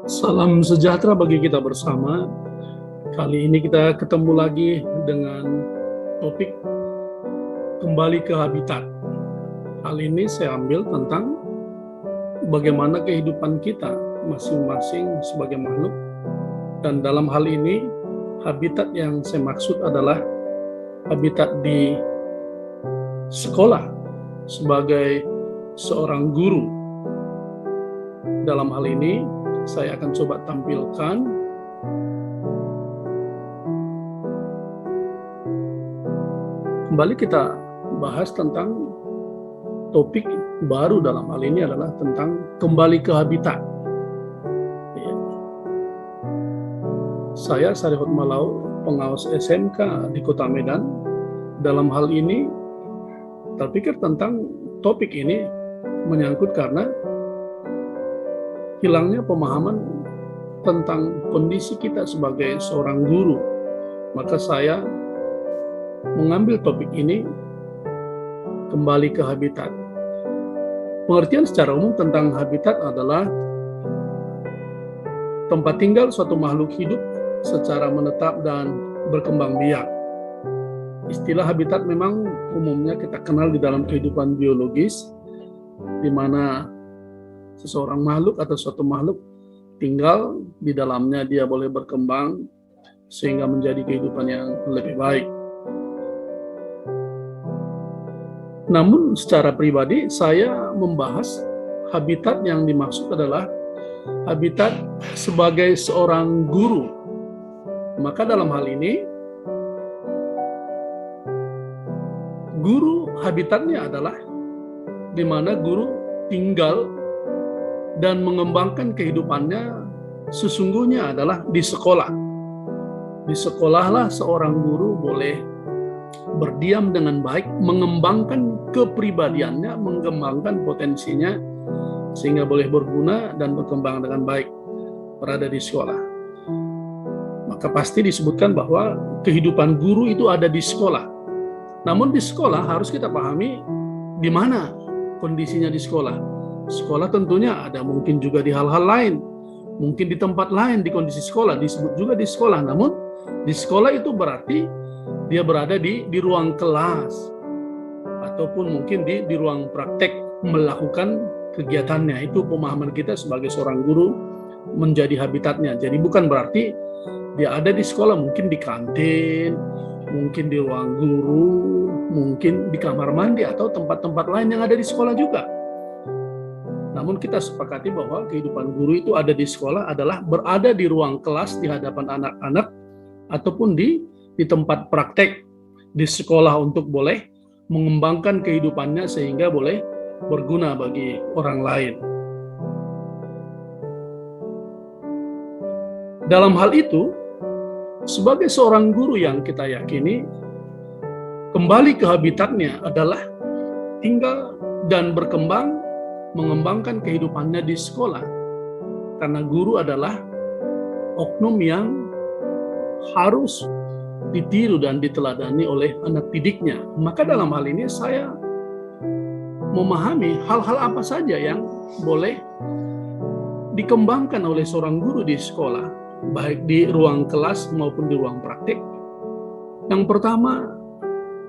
Salam sejahtera bagi kita bersama. Kali ini kita ketemu lagi dengan topik kembali ke habitat. Hal ini saya ambil tentang bagaimana kehidupan kita masing-masing sebagai makhluk. Dan dalam hal ini, habitat yang saya maksud adalah habitat di sekolah sebagai seorang guru. Dalam hal ini, saya akan coba tampilkan kembali kita bahas tentang topik baru dalam hal ini adalah tentang kembali ke habitat. Saya Sarihot Malau, pengawas SMK di Kota Medan. Dalam hal ini, terpikir tentang topik ini menyangkut karena hilangnya pemahaman tentang kondisi kita sebagai seorang guru. Maka saya mengambil topik ini kembali ke habitat. Pengertian secara umum tentang habitat adalah tempat tinggal suatu makhluk hidup secara menetap dan berkembang biak. Istilah habitat memang umumnya kita kenal di dalam kehidupan biologis, di mana seseorang makhluk atau suatu makhluk tinggal di dalamnya, dia boleh berkembang sehingga menjadi kehidupan yang lebih baik. Namun secara pribadi saya membahas habitat yang dimaksud adalah habitat sebagai seorang guru. Maka dalam hal ini, guru habitatnya adalah di mana guru tinggal dan mengembangkan kehidupannya sesungguhnya adalah di sekolah. Di sekolahlah seorang guru boleh berdiam dengan baik, mengembangkan kepribadiannya, mengembangkan potensinya, sehingga boleh berguna dan berkembang dengan baik berada di sekolah. Maka pasti disebutkan bahwa kehidupan guru itu ada di sekolah. Namun di sekolah harus kita pahami di mana kondisinya di sekolah. Sekolah tentunya ada mungkin juga di hal-hal lain, mungkin di tempat lain di kondisi sekolah, disebut juga di sekolah. Namun di sekolah itu berarti dia berada di ruang kelas, ataupun mungkin di ruang praktek melakukan kegiatannya. Itu pemahaman kita sebagai seorang guru menjadi habitatnya. Jadi bukan berarti dia ada di sekolah, mungkin di kantin, mungkin di ruang guru, mungkin di kamar mandi, atau tempat-tempat lain yang ada di sekolah juga. Namun kita sepakati bahwa kehidupan guru itu ada di sekolah adalah berada di ruang kelas di hadapan anak-anak, ataupun di tempat praktek di sekolah untuk boleh mengembangkan kehidupannya sehingga boleh berguna bagi orang lain. Dalam hal itu, sebagai seorang guru yang kita yakini, kembali ke habitatnya adalah tinggal dan berkembang, mengembangkan kehidupannya di sekolah. Karena guru adalah oknum yang harus ditiru dan diteladani oleh anak didiknya. Maka dalam hal ini saya memahami hal-hal apa saja yang boleh dikembangkan oleh seorang guru di sekolah, baik di ruang kelas maupun di ruang praktik. Yang pertama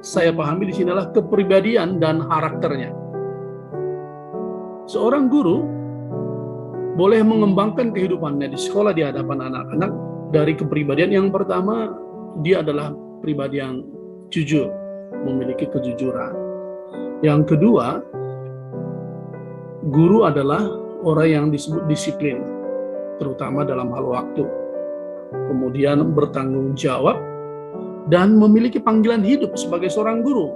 saya pahami di sini adalah kepribadian dan karakternya. Seorang guru boleh mengembangkan kehidupannya di sekolah di hadapan anak-anak dari kepribadian. Yang pertama, dia adalah pribadi yang jujur, memiliki kejujuran. Yang kedua, guru adalah orang yang disebut disiplin, terutama dalam hal waktu. Kemudian bertanggung jawab dan memiliki panggilan hidup sebagai seorang guru.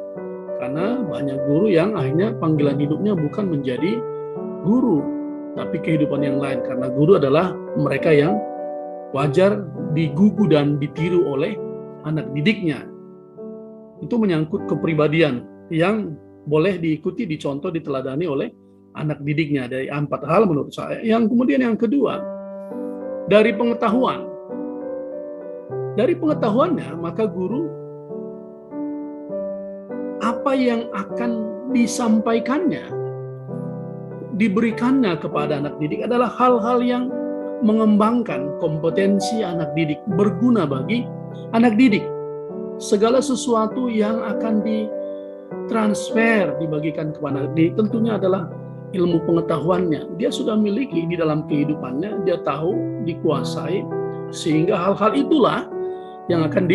Karena banyak guru yang akhirnya panggilan hidupnya bukan menjadi guru, tapi kehidupan yang lain. Karena guru adalah mereka yang wajar digugu dan ditiru oleh anak didiknya. Itu menyangkut kepribadian yang boleh diikuti, dicontoh, diteladani oleh anak didiknya. Dari 4 hal menurut saya. Yang kemudian yang kedua, dari pengetahuan. Dari pengetahuannya, maka guru apa yang akan disampaikannya, diberikannya kepada anak didik adalah hal-hal yang mengembangkan kompetensi anak didik, berguna bagi anak didik. Segala sesuatu yang akan ditransfer, dibagikan kepada anak didik tentunya adalah ilmu pengetahuannya. Dia sudah miliki di dalam kehidupannya, dia tahu, dikuasai, sehingga hal-hal itulah yang akan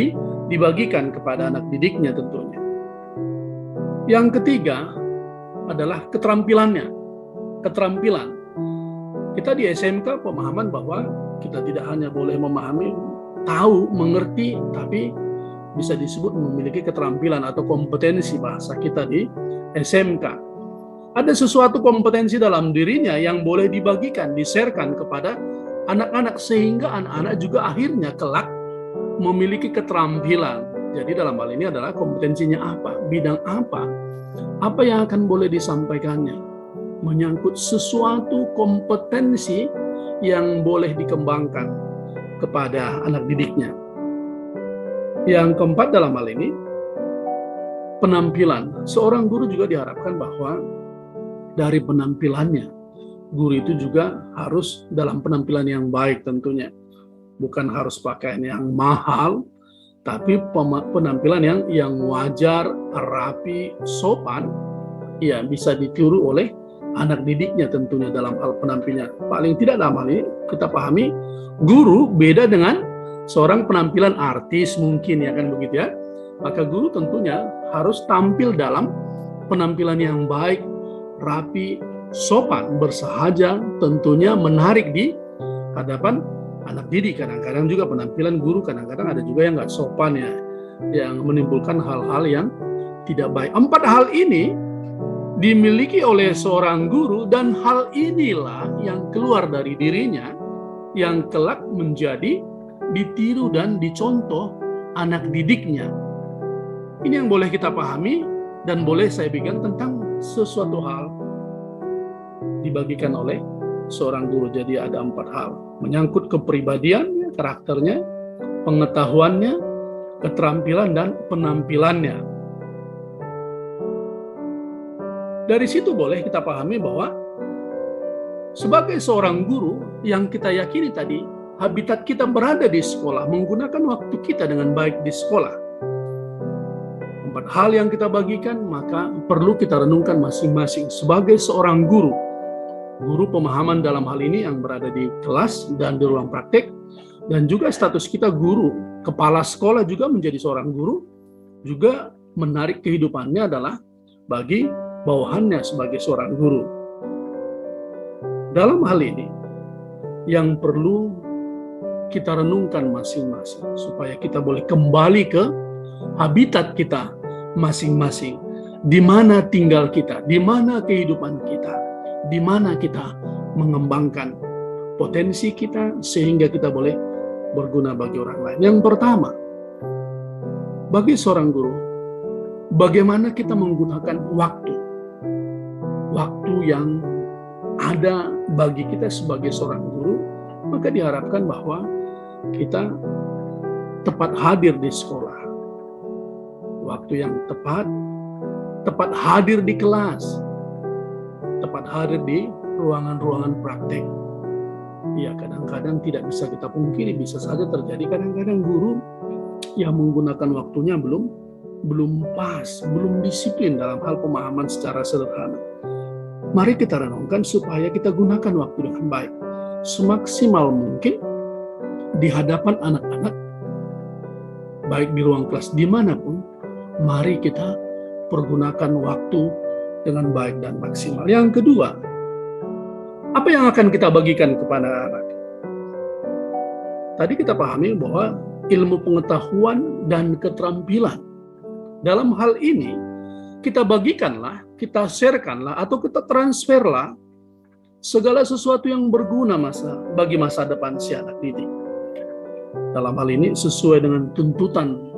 dibagikan kepada anak didiknya tentunya. Yang ketiga adalah keterampilannya. Keterampilan. Kita di SMK pemahaman bahwa kita tidak hanya boleh memahami, tahu, mengerti, tapi bisa disebut memiliki keterampilan atau kompetensi bahasa kita di SMK. Ada sesuatu kompetensi dalam dirinya yang boleh dibagikan, di-sharekan kepada anak-anak, sehingga anak-anak juga akhirnya kelak memiliki keterampilan. Jadi dalam hal ini adalah kompetensinya apa, bidang apa yang akan boleh disampaikannya, menyangkut sesuatu kompetensi yang boleh dikembangkan kepada anak didiknya. Yang keempat dalam hal ini, penampilan. Seorang guru juga diharapkan bahwa dari penampilannya, guru itu juga harus dalam penampilan yang baik tentunya. Bukan harus pakaian yang mahal, tapi penampilan yang wajar, rapi, sopan, ya bisa ditiru oleh anak didiknya tentunya dalam hal penampilannya. Paling tidak dalam hal ini kita pahami, guru beda dengan seorang penampilan artis mungkin, ya kan begitu ya. Maka guru tentunya harus tampil dalam penampilan yang baik, rapi, sopan, bersahaja, tentunya menarik di hadapan anak didik. Kadang-kadang juga penampilan guru kadang-kadang ada juga yang nggak sopan ya, yang menimbulkan hal-hal yang tidak baik. 4 hal ini dimiliki oleh seorang guru, dan hal inilah yang keluar dari dirinya yang kelak menjadi ditiru dan dicontoh anak didiknya. Ini yang boleh kita pahami dan boleh saya bikin tentang sesuatu hal dibagikan oleh seorang guru. Jadi ada 4 hal menyangkut kepribadiannya, karakternya, pengetahuannya, keterampilan, dan penampilannya. Dari situ boleh kita pahami bahwa sebagai seorang guru yang kita yakini tadi, habitat kita berada di sekolah, menggunakan waktu kita dengan baik di sekolah. 4 hal yang kita bagikan, maka perlu kita renungkan masing-masing sebagai seorang guru. Guru pemahaman dalam hal ini yang berada di kelas dan di ruang praktek, dan juga status kita guru, kepala sekolah juga menjadi seorang guru, juga menarik kehidupannya adalah bagi bawahannya sebagai seorang guru. Dalam hal ini, yang perlu kita renungkan masing-masing, supaya kita boleh kembali ke habitat kita masing-masing. Di mana tinggal kita, di mana kehidupan kita, di mana kita mengembangkan potensi kita, sehingga kita boleh berguna bagi orang lain. Yang pertama, bagi seorang guru, bagaimana kita menggunakan waktu yang ada bagi kita sebagai seorang guru, maka diharapkan bahwa kita tepat hadir di sekolah. Waktu yang tepat hadir di kelas, tepat hadir di ruangan-ruangan praktek. Ya, kadang-kadang tidak bisa kita pungkiri, bisa saja terjadi kadang-kadang guru yang menggunakan waktunya belum pas, belum disiplin dalam hal pemahaman secara sederhana. Mari kita renungkan supaya kita gunakan waktu dengan baik, semaksimal mungkin di hadapan anak-anak, baik di ruang kelas dimanapun. Mari kita pergunakan waktu dengan baik dan maksimal. Yang kedua, apa yang akan kita bagikan kepada anak? Tadi kita pahami bahwa ilmu pengetahuan dan keterampilan. Dalam hal ini, kita bagikanlah, kita sharekanlah, atau kita transferlah segala sesuatu yang berguna bagi masa depan si anak didik. Dalam hal ini, sesuai dengan tuntutan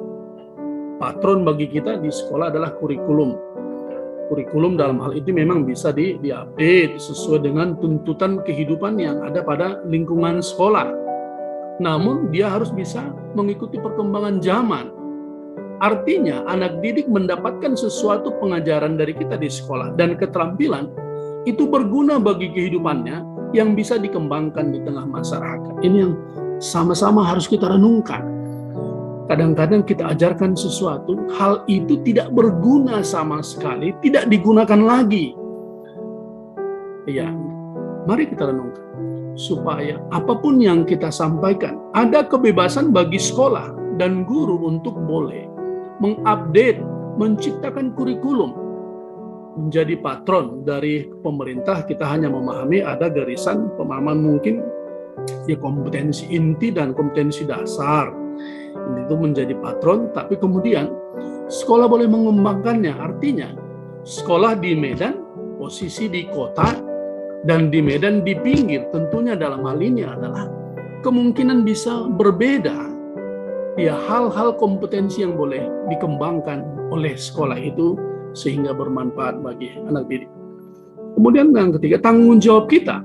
patron bagi kita di sekolah adalah kurikulum. Kurikulum dalam hal itu memang bisa diupdate sesuai dengan tuntutan kehidupan yang ada pada lingkungan sekolah. Namun dia harus bisa mengikuti perkembangan zaman. Artinya anak didik mendapatkan sesuatu pengajaran dari kita di sekolah dan keterampilan itu berguna bagi kehidupannya yang bisa dikembangkan di tengah masyarakat. Ini yang sama-sama harus kita renungkan. Kadang-kadang kita ajarkan sesuatu, hal itu tidak berguna sama sekali, tidak digunakan lagi. Ya, mari kita renungkan supaya apapun yang kita sampaikan, ada kebebasan bagi sekolah dan guru untuk boleh mengupdate, menciptakan kurikulum. Menjadi patron dari pemerintah, kita hanya memahami ada garisan pemahaman mungkin ya kompetensi inti dan kompetensi dasar. Ini itu menjadi patron, tapi kemudian sekolah boleh mengembangkannya. Artinya sekolah di Medan, posisi di kota, dan di Medan di pinggir. Tentunya dalam hal ini adalah kemungkinan bisa berbeda. Ya, hal-hal kompetensi yang boleh dikembangkan oleh sekolah itu sehingga bermanfaat bagi anak didik. Kemudian yang ketiga, tanggung jawab kita.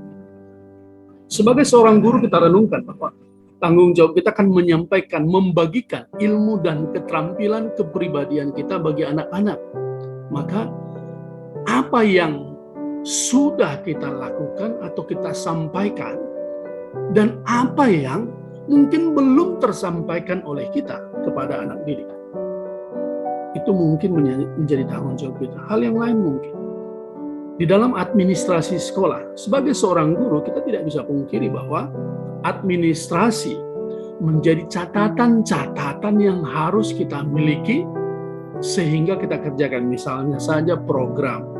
Sebagai seorang guru kita renungkan bahwa tanggung jawab kita akan menyampaikan, membagikan ilmu dan keterampilan kepribadian kita bagi anak-anak. Maka apa yang sudah kita lakukan atau kita sampaikan dan apa yang mungkin belum tersampaikan oleh kita kepada anak didik, itu mungkin menjadi tanggung jawab kita. Hal yang lain mungkin di dalam administrasi sekolah, sebagai seorang guru kita tidak bisa pungkiri bahwa administrasi menjadi catatan-catatan yang harus kita miliki sehingga kita kerjakan. Misalnya saja program.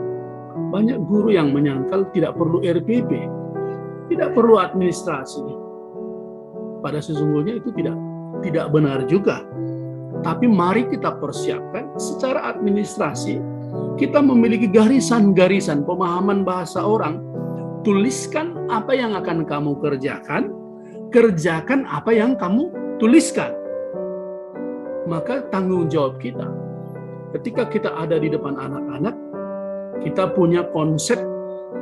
Banyak guru yang menyangkal tidak perlu RPP, tidak perlu administrasi. Pada sesungguhnya itu tidak benar juga. Tapi mari kita persiapkan secara administrasi. Kita memiliki garisan-garisan pemahaman bahasa orang. Tuliskan apa yang akan kamu kerjakan, kerjakan apa yang kamu tuliskan. Maka tanggung jawab kita, ketika kita ada di depan anak-anak, kita punya konsep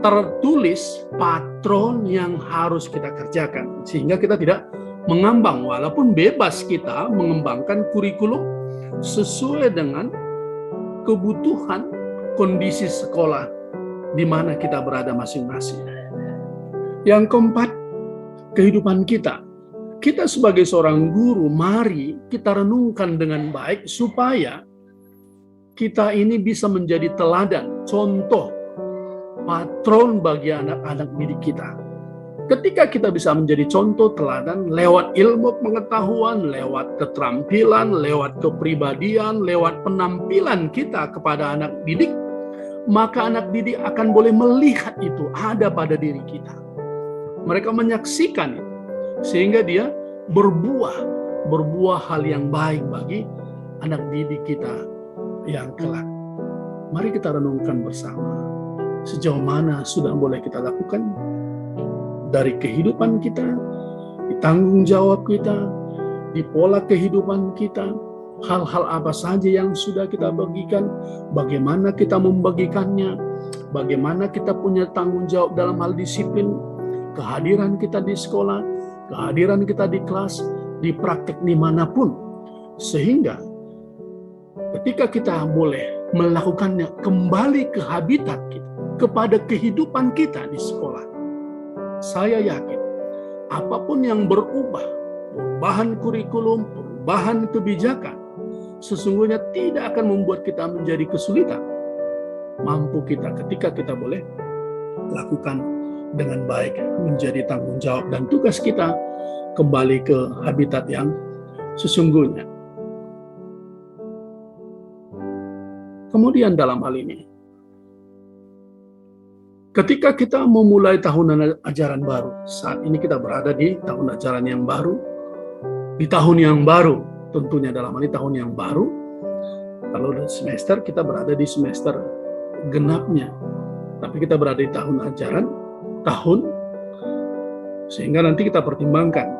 tertulis patron yang harus kita kerjakan. Sehingga kita tidak mengambang, walaupun bebas kita mengembangkan kurikulum sesuai dengan kebutuhan kondisi sekolah di mana kita berada masing-masing. Yang keempat, kehidupan kita. Kita sebagai seorang guru, mari kita renungkan dengan baik supaya kita ini bisa menjadi teladan, contoh, patron bagi anak-anak didik kita. Ketika kita bisa menjadi contoh teladan lewat ilmu pengetahuan, lewat keterampilan, lewat kepribadian, lewat penampilan kita kepada anak didik, maka anak didik akan boleh melihat itu ada pada diri kita. Mereka menyaksikan itu, sehingga dia berbuah hal yang baik bagi anak didik kita yang kelak. Mari kita renungkan bersama, sejauh mana sudah boleh kita lakukan dari kehidupan kita, di tanggung jawab kita, di pola kehidupan kita, hal-hal apa saja yang sudah kita bagikan, bagaimana kita membagikannya, bagaimana kita punya tanggung jawab dalam hal disiplin, kehadiran kita di sekolah, kehadiran kita di kelas, di praktek dimanapun, sehingga ketika kita boleh melakukannya kembali ke habitat kita, kepada kehidupan kita di sekolah, saya yakin apapun yang berubah, perubahan kurikulum, perubahan kebijakan, sesungguhnya tidak akan membuat kita menjadi kesulitan. Mampu kita ketika kita boleh lakukan dengan baik, menjadi tanggung jawab dan tugas kita kembali ke habitat yang sesungguhnya. Kemudian dalam hal ini, ketika kita memulai tahun ajaran baru, saat ini kita berada di tahun ajaran yang baru, di tahun yang baru, tentunya dalam hal ini tahun yang baru. Kalau semester, kita berada di semester genapnya, tapi kita berada di tahun ajaran, sehingga nanti kita pertimbangkan,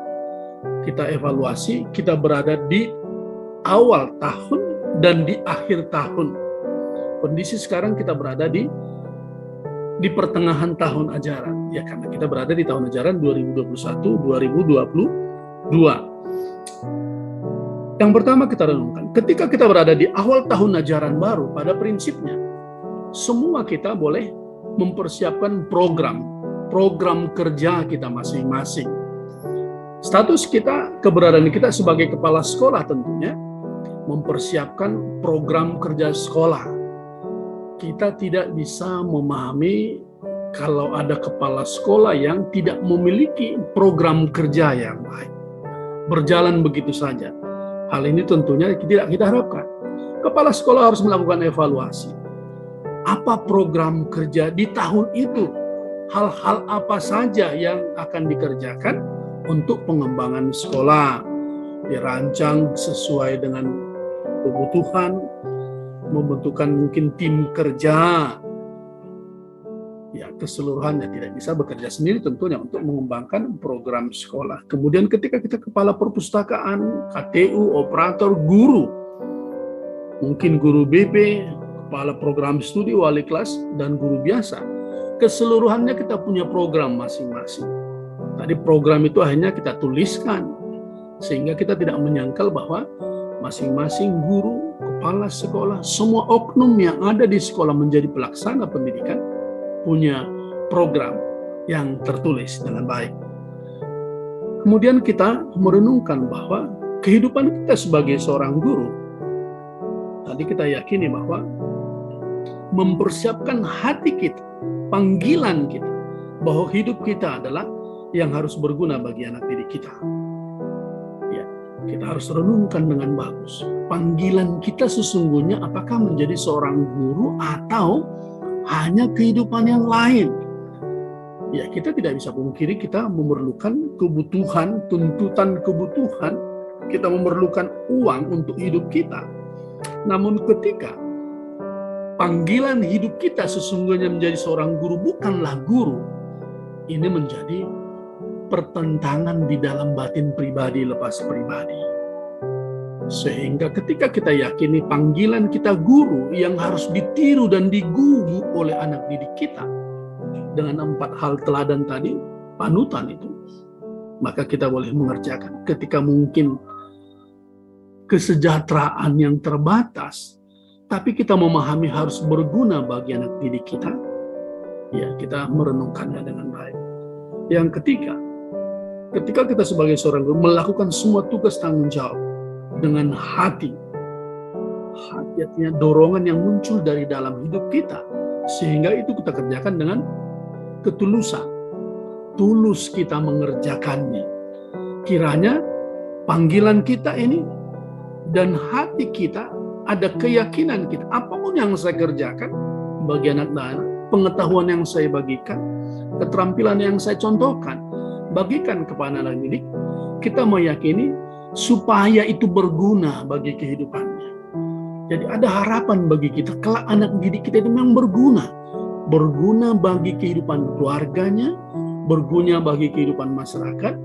kita evaluasi, kita berada di awal tahun dan di akhir tahun. Kondisi sekarang kita berada di pertengahan tahun ajaran, ya, karena kita berada di tahun ajaran 2021-2022. Yang pertama kita renungkan, ketika kita berada di awal tahun ajaran baru, pada prinsipnya semua kita boleh mempersiapkan program kerja kita masing-masing. Status kita, keberadaan kita sebagai kepala sekolah tentunya mempersiapkan program kerja sekolah. Kita tidak bisa memahami kalau ada kepala sekolah yang tidak memiliki program kerja yang baik. Berjalan begitu saja. Hal ini tentunya tidak kita harapkan. Kepala sekolah harus melakukan evaluasi. Apa program kerja di tahun itu? Hal-hal apa saja yang akan dikerjakan untuk pengembangan sekolah? Dirancang sesuai dengan kebutuhan, membentukkan mungkin tim kerja. Ya, keseluruhannya tidak bisa bekerja sendiri tentunya untuk mengembangkan program sekolah. Kemudian ketika kita kepala perpustakaan, KTU, operator, guru, mungkin guru BP, kepala program studi, wali kelas, dan guru biasa. Keseluruhannya kita punya program masing-masing. Tadi program itu akhirnya kita tuliskan, sehingga kita tidak menyangkal bahwa masing-masing guru, kepala sekolah, semua oknum yang ada di sekolah menjadi pelaksana pendidikan, punya program yang tertulis dengan baik. Kemudian kita merenungkan bahwa kehidupan kita sebagai seorang guru, tadi kita yakini bahwa mempersiapkan hati kita, panggilan kita, bahwa hidup kita adalah yang harus berguna bagi anak didik kita. Ya, kita harus renungkan dengan bagus. Panggilan kita sesungguhnya apakah menjadi seorang guru atau hanya kehidupan yang lain. Ya, kita tidak bisa pungkiri kita memerlukan kebutuhan, tuntutan kebutuhan, kita memerlukan uang untuk hidup kita. Namun ketika panggilan hidup kita sesungguhnya menjadi seorang guru, bukanlah guru, ini menjadi pertentangan di dalam batin pribadi lepas pribadi. Sehingga ketika kita yakini panggilan kita guru yang harus ditiru dan digugu oleh anak didik kita dengan 4 hal teladan tadi, panutan itu, maka kita boleh mengerjakan. Ketika mungkin kesejahteraan yang terbatas, tapi kita memahami harus berguna bagi anak didik kita, ya kita merenungkannya dengan baik. Yang ketiga, ketika kita sebagai seorang guru melakukan semua tugas tanggung jawab dengan hati artinya dorongan yang muncul dari dalam hidup kita, sehingga itu kita kerjakan dengan ketulusan, tulus kita mengerjakannya. Kiranya panggilan kita ini dan hati kita ada keyakinan kita, apapun yang saya kerjakan bagi anak-anak, pengetahuan yang saya bagikan, keterampilan yang saya contohkan, bagikan kepada anak didik, kita meyakini supaya itu berguna bagi kehidupannya. Jadi ada harapan bagi kita, kelak anak didik kita itu memang berguna bagi kehidupan keluarganya, berguna bagi kehidupan masyarakat,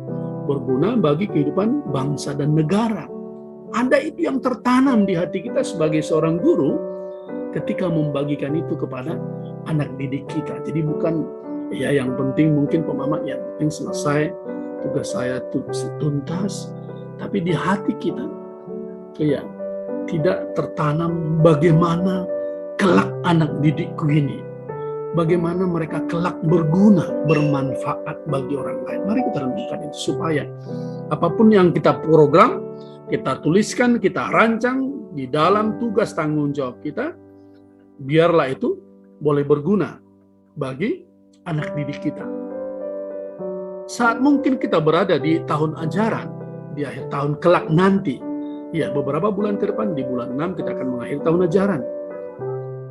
berguna bagi kehidupan bangsa dan negara. Ada itu yang tertanam di hati kita sebagai seorang guru ketika membagikan itu kepada anak didik kita. Jadi bukan ya yang penting mungkin pemahaman, yang penting selesai tugas saya tuntas, tapi di hati kita ya tidak tertanam bagaimana kelak anak didikku ini, bagaimana mereka kelak berguna, bermanfaat bagi orang lain. Mari kita renungkan itu supaya apapun yang kita program, kita tuliskan, kita rancang di dalam tugas tanggung jawab kita, biarlah itu boleh berguna bagi anak didik kita. Saat mungkin kita berada di tahun ajaran, di akhir tahun kelak nanti, ya beberapa bulan ke depan, di bulan 6 kita akan mengakhiri tahun ajaran.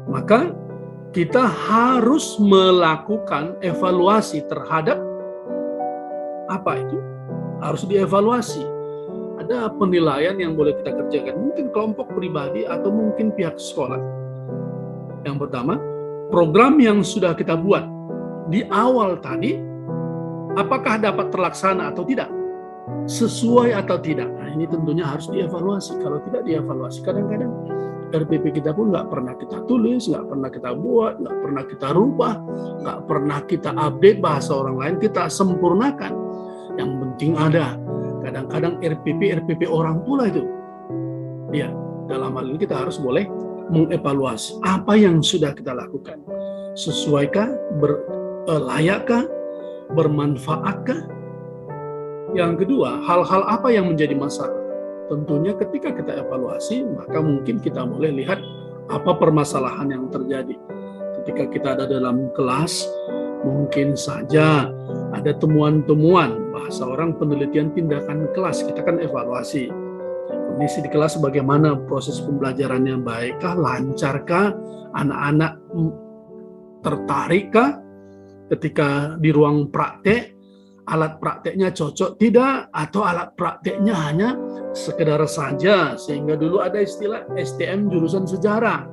Maka kita harus melakukan evaluasi terhadap apa itu? Harus dievaluasi. Ada penilaian yang boleh kita kerjakan, mungkin kelompok pribadi atau mungkin pihak sekolah. Yang pertama, program yang sudah kita buat di awal tadi, apakah dapat terlaksana atau tidak? Sesuai atau tidak? Nah, ini tentunya harus dievaluasi. Kalau tidak dievaluasi, kadang-kadang RPP kita pun nggak pernah kita tulis, nggak pernah kita buat, nggak pernah kita rubah, nggak pernah kita update bahasa orang lain, kita sempurnakan. Yang penting ada. Kadang-kadang RPP orang pula itu. Ya, dalam hal ini kita harus boleh mengevaluasi apa yang sudah kita lakukan. Sesuaikah, layakkah, bermanfaatkah? Yang kedua, hal-hal apa yang menjadi masalah? Tentunya ketika kita evaluasi, maka mungkin kita boleh lihat apa permasalahan yang terjadi. Ketika kita ada dalam kelas, mungkin saja ada temuan-temuan, bahasa orang penelitian tindakan kelas, kita kan evaluasi. Kondisi di kelas bagaimana, proses pembelajarannya baikkah, lancarkah, anak-anak tertarikkah ketika di ruang praktek, alat prakteknya cocok tidak, atau alat prakteknya hanya sekedar saja, sehingga dulu ada istilah STM jurusan sejarah,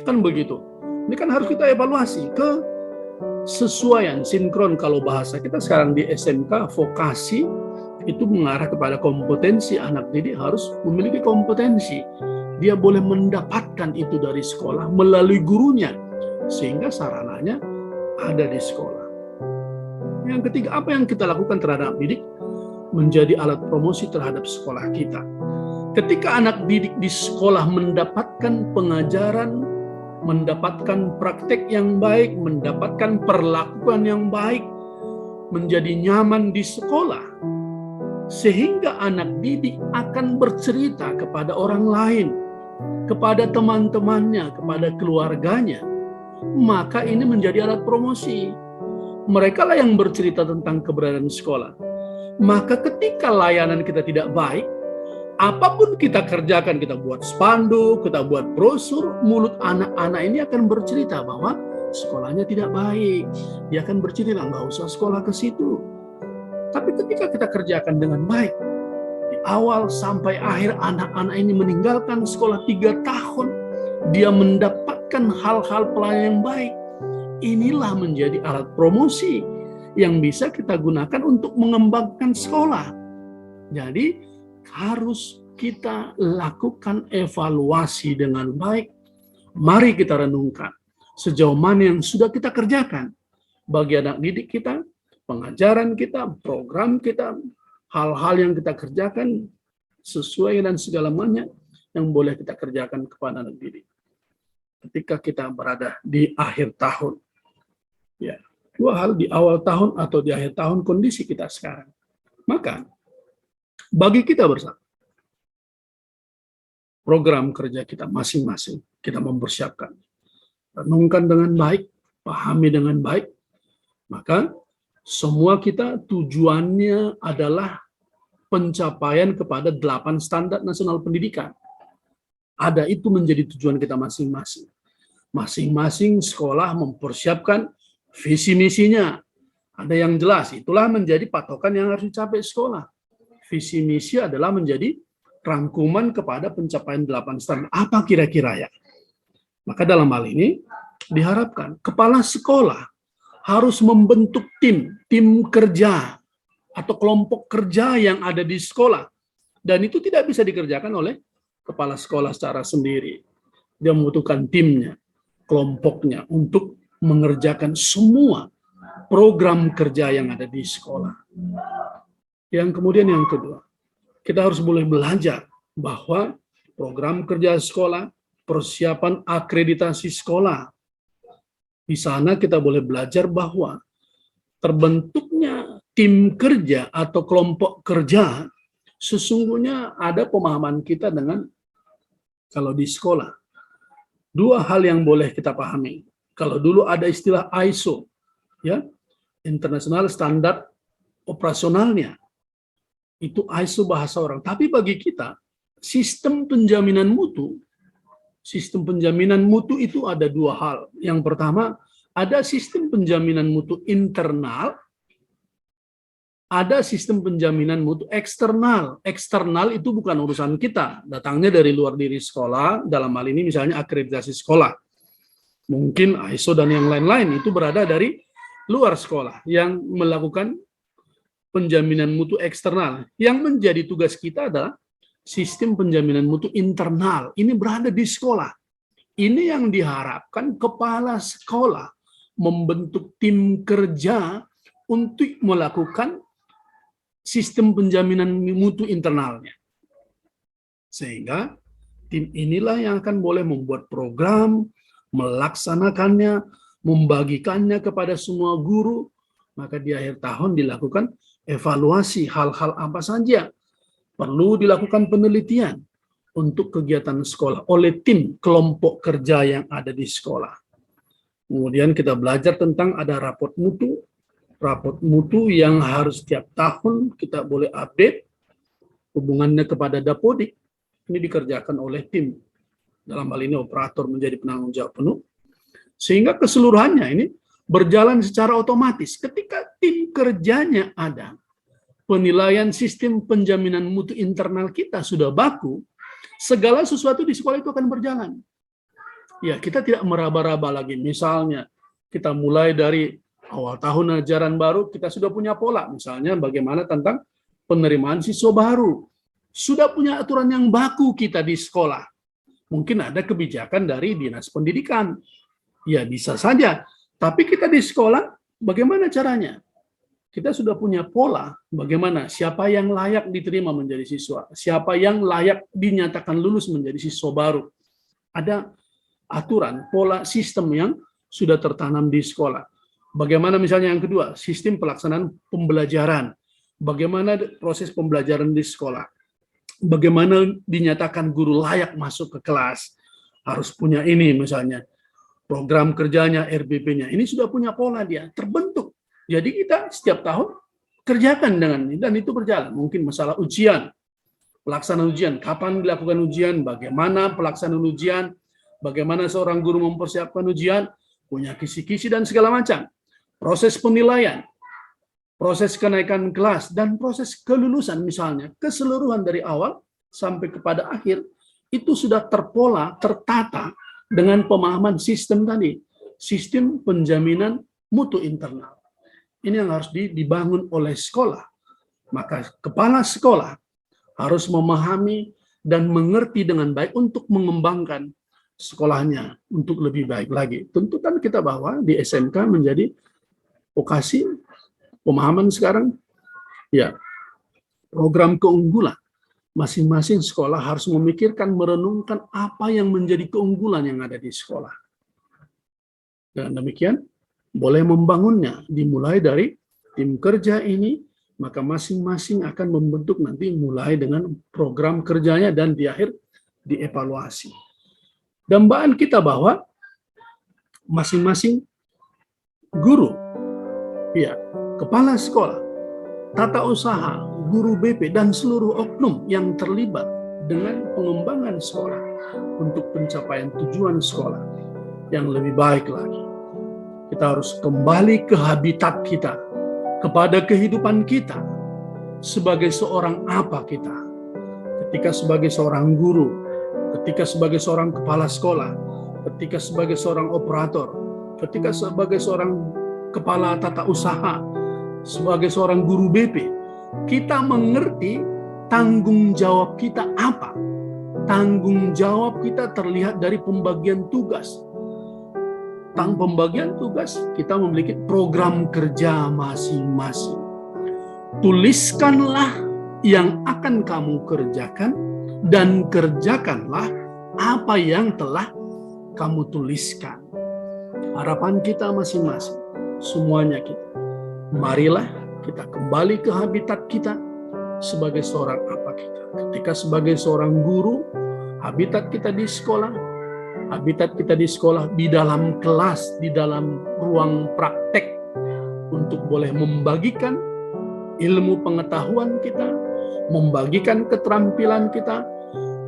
kan begitu. Ini kan harus kita evaluasi kesesuaian, sinkron. Kalau bahasa kita sekarang di SMK, vokasi itu mengarah kepada kompetensi. Anak didik harus memiliki kompetensi, dia boleh mendapatkan itu dari sekolah melalui gurunya, sehingga sarananya ada di sekolah. Yang ketiga, apa yang kita lakukan terhadap didik menjadi alat promosi terhadap sekolah kita. Ketika anak didik di sekolah mendapatkan pengajaran, mendapatkan praktek yang baik, mendapatkan perlakuan yang baik, menjadi nyaman di sekolah, sehingga anak didik akan bercerita kepada orang lain, kepada teman-temannya, kepada keluarganya, maka ini menjadi alat promosi. Mereka lah yang bercerita tentang keberadaan sekolah. Maka ketika layanan kita tidak baik, apapun kita kerjakan, kita buat spanduk, kita buat brosur, mulut anak-anak ini akan bercerita bahwa sekolahnya tidak baik. Dia akan bercerita, nggak usah sekolah ke situ. Tapi ketika kita kerjakan dengan baik, di awal sampai akhir anak-anak ini meninggalkan sekolah 3 tahun, dia mendapatkan hal-hal pelayanan yang baik. Inilah menjadi alat promosi yang bisa kita gunakan untuk mengembangkan sekolah. Jadi harus kita lakukan evaluasi dengan baik. Mari kita renungkan sejauh mana yang sudah kita kerjakan bagi anak didik kita, pengajaran kita, program kita, hal-hal yang kita kerjakan sesuai dan segala macam yang boleh kita kerjakan kepada anak didik. Ketika kita berada di akhir tahun, ya, 2 hal, di awal tahun atau di akhir tahun, kondisi kita sekarang. Maka bagi kita bersama, program kerja kita masing-masing kita mempersiapkan, renungkan dengan baik, pahami dengan baik, maka semua kita tujuannya adalah pencapaian kepada 8 standar nasional pendidikan. Ada itu menjadi tujuan kita masing-masing. Masing-masing sekolah mempersiapkan visi misinya, ada yang jelas, itulah menjadi patokan yang harus dicapai sekolah. Visi misi adalah menjadi rangkuman kepada pencapaian 8 standar. Apa kira-kira ya? Maka dalam hal ini diharapkan kepala sekolah harus membentuk tim kerja atau kelompok kerja yang ada di sekolah. Dan itu tidak bisa dikerjakan oleh kepala sekolah secara sendiri. Dia membutuhkan timnya, kelompoknya untuk mengerjakan semua program kerja yang ada di sekolah. Yang kemudian yang kedua, kita harus boleh belajar bahwa program kerja sekolah, persiapan akreditasi sekolah, di sana kita boleh belajar bahwa terbentuknya tim kerja atau kelompok kerja sesungguhnya ada pemahaman kita dengan kalau di sekolah. 2 hal yang boleh kita pahami. Kalau dulu ada istilah ISO, ya, International Standard Operasionalnya, itu ISO bahasa orang. Tapi bagi kita, sistem penjaminan mutu itu ada 2 hal. Yang pertama, ada sistem penjaminan mutu internal, ada sistem penjaminan mutu eksternal. Eksternal itu bukan urusan kita, datangnya dari luar diri sekolah, dalam hal ini misalnya akreditasi sekolah. Mungkin ISO dan yang lain-lain itu berada dari luar sekolah yang melakukan penjaminan mutu eksternal. Yang menjadi tugas kita adalah sistem penjaminan mutu internal. Ini berada di sekolah. Ini yang diharapkan kepala sekolah membentuk tim kerja untuk melakukan sistem penjaminan mutu internalnya. Sehingga Tim inilah yang akan boleh membuat program, melaksanakannya, membagikannya kepada semua guru. Maka di akhir tahun dilakukan evaluasi hal-hal apa saja perlu dilakukan penelitian untuk kegiatan sekolah oleh tim kelompok kerja yang ada di sekolah. Kemudian kita belajar tentang ada raport mutu yang harus setiap tahun kita boleh update hubungannya kepada Dapodik. Ini dikerjakan oleh tim. Dalam hal ini operator menjadi penanggung jawab penuh. Sehingga keseluruhannya ini berjalan secara otomatis. Ketika tim kerjanya ada, penilaian sistem penjaminan mutu internal kita sudah baku, segala sesuatu di sekolah itu akan berjalan. Ya, kita tidak meraba-raba lagi. Misalnya, kita mulai dari awal tahun ajaran baru, kita sudah punya pola. Misalnya, bagaimana tentang penerimaan siswa baru. Sudah punya aturan yang baku kita di sekolah. Mungkin ada kebijakan dari Dinas Pendidikan. Ya, bisa saja. Tapi kita di sekolah, bagaimana caranya? Kita sudah punya pola bagaimana siapa yang layak diterima menjadi siswa, siapa yang layak dinyatakan lulus menjadi siswa baru. Ada aturan, pola, sistem yang sudah tertanam di sekolah. Bagaimana misalnya yang kedua, sistem pelaksanaan pembelajaran. Bagaimana proses pembelajaran di sekolah. Bagaimana dinyatakan guru layak masuk ke kelas. Harus punya ini misalnya. Program kerjanya, RBP-nya. Ini sudah punya pola dia, terbentuk. Jadi kita setiap tahun kerjakan dengan ini, dan itu berjalan. Mungkin masalah ujian, pelaksanaan ujian, kapan dilakukan ujian, bagaimana pelaksanaan ujian, bagaimana seorang guru mempersiapkan ujian, punya kisi-kisi dan segala macam. Proses penilaian, proses kenaikan kelas, dan proses kelulusan misalnya, keseluruhan dari awal sampai kepada akhir, itu sudah terpola, tertata dengan pemahaman sistem tadi, sistem penjaminan mutu internal. Ini yang harus dibangun oleh sekolah. Maka kepala sekolah harus memahami dan mengerti dengan baik untuk mengembangkan sekolahnya untuk lebih baik lagi. Tuntutan kita bahwa di SMK menjadi vokasi pemahaman sekarang, ya, program keunggulan. Masing-masing sekolah harus memikirkan, merenungkan apa yang menjadi keunggulan yang ada di sekolah. Dan demikian, boleh membangunnya, dimulai dari tim kerja ini, maka masing-masing akan membentuk nanti mulai dengan program kerjanya dan di akhir dievaluasi. Dambaan kita bahwa masing-masing guru, ya, kepala sekolah, tata usaha, guru BP, dan seluruh oknum yang terlibat dengan pengembangan sekolah untuk pencapaian tujuan sekolah yang lebih baik lagi. Kita harus kembali ke habitat kita, kepada kehidupan kita, sebagai seorang apa kita. Ketika sebagai seorang guru, ketika sebagai seorang kepala sekolah, ketika sebagai seorang operator, ketika sebagai seorang kepala tata usaha, sebagai seorang guru BP, kita mengerti tanggung jawab kita apa. Tanggung jawab kita terlihat dari pembagian tugas. Pembagian tugas, kita memiliki program kerja masing-masing. Tuliskanlah yang akan kamu kerjakan dan kerjakanlah apa yang telah kamu tuliskan. Harapan kita masing-masing, semuanya kita. Marilah kita kembali ke habitat kita sebagai seorang apa kita. Ketika sebagai seorang guru, habitat kita di sekolah, habitat kita di sekolah, di dalam kelas, di dalam ruang praktek, untuk boleh membagikan ilmu pengetahuan kita, membagikan keterampilan kita,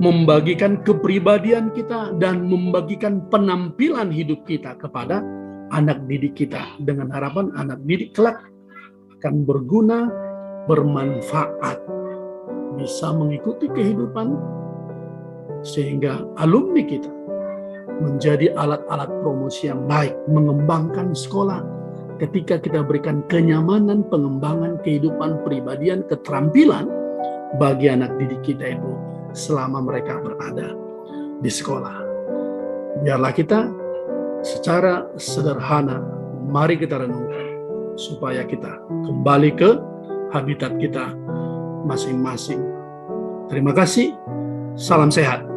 membagikan kepribadian kita, dan membagikan penampilan hidup kita kepada anak didik kita, dengan harapan anak didik kelak akan berguna, bermanfaat, bisa mengikuti kehidupan, sehingga alumni kita menjadi alat-alat promosi yang baik, mengembangkan sekolah ketika kita berikan kenyamanan, pengembangan kehidupan pribadian, keterampilan bagi anak didik kita itu selama mereka berada di sekolah. Biarlah kita secara sederhana, mari kita renungkan supaya kita kembali ke habitat kita masing-masing. Terima kasih, salam sehat.